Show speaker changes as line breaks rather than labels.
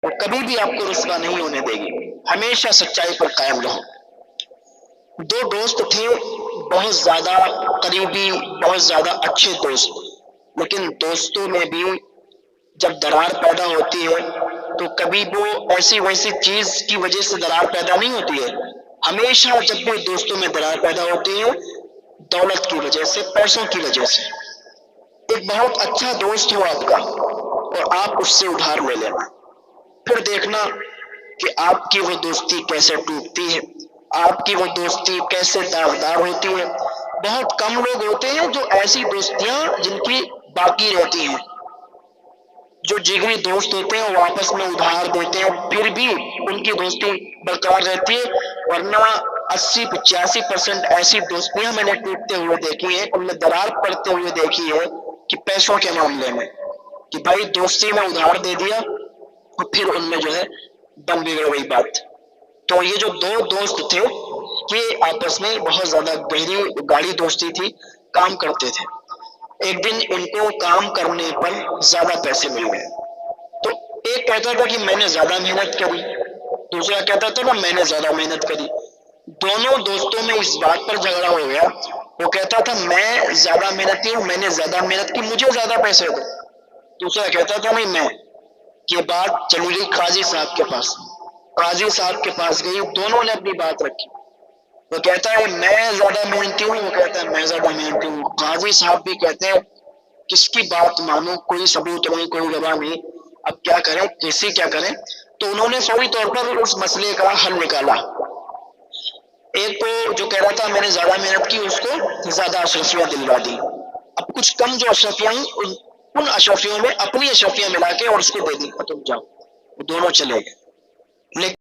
وہ کبھی بھی آپ کو رسوا نہیں ہونے دے گی، ہمیشہ سچائی پر قائم رہو۔ دو دوست تھے، بہت زیادہ قریبی، بہت زیادہ اچھے دوست، لیکن دوستوں میں بھی جب درار پیدا ہوتی ہے تو کبھی وہ ایسی ویسی چیز کی وجہ سے درار پیدا نہیں ہوتی ہے، ہمیشہ جب بھی دوستوں میں درار پیدا ہوتی ہے دولت کی وجہ سے، پیسوں کی وجہ سے۔ ایک بہت اچھا دوست ہو آپ کا اور آپ اس سے ادھار لے لینا، پھر دیکھنا کہ آپ کی وہ دوستی کیسے ٹوٹتی ہے، آپ کی وہ دوستی کیسے داغدار ہوتی ہے۔ بہت کم لوگ ہوتے ہیں جو ایسی دوستیاں جن کی باقی رہتی ہیں، جو جگری دوست ہوتے ہیں وہ آپس میں ادھار دیتے ہیں پھر بھی ان کی دوستی برقرار رہتی ہے، ورنہ 80-85% ایسی دوستیاں میں نے ٹوٹتے ہوئے دیکھی ہیں، ان میں درار پڑتے ہوئے دیکھی ہے کہ پیسوں کے معاملے میں، کہ بھائی دوستی میں ادھار دے دیا اور پھر ان میں جو ہے بن بگڑ گئی بات۔ تو یہ جو دو دوست تھے یہ آپس میں بہت زیادہ گاڑی دوستی تھی، کام کرتے تھے۔ ایک دن ان کو کام کرنے پر زیادہ پیسے مل گئے، تو ایک کہتا تھا کہ میں نے زیادہ محنت کری، دوسرا کہتا تھا نا میں نے زیادہ محنت کری۔ دونوں دوستوں میں اس بات پر جھگڑا ہو گیا، وہ کہتا تھا میں زیادہ محنتی ہوں، میں نے زیادہ محنت کی، مجھے زیادہ پیسے دو۔ دوسرا کہتا تھا نہیں میں۔ یہ بات چلی گئی قاضی صاحب کے پاس، قاضی صاحب کے پاس گئی، دونوں نے اپنی بات رکھی، وہ کہتا ہے میں زیادہ محنتی ہوں، وہ کہتا ہے میں زیادہ محنتی ہوں۔ قاضی صاحب بھی کہتے ہیں کس کی بات مانو، کوئی ثبوت نہیں، کوئی گواہ نہیں، اب کیا کریں، کیسے کیا کریں؟ تو انہوں نے فوری طور پر اس مسئلے کا حل نکالا۔ ایک کو جو کہہ رہا تھا میں نے زیادہ محنت کی، اس کو زیادہ اشرفیاں دلوا دی، اب کچھ کم جو اشرفیاں ہیں ان اشرفیوں میں اپنی اشرفیاں ملا کے اور اس کو دے دی، تم جاؤ، وہ دونوں چلے گئے۔ لیکن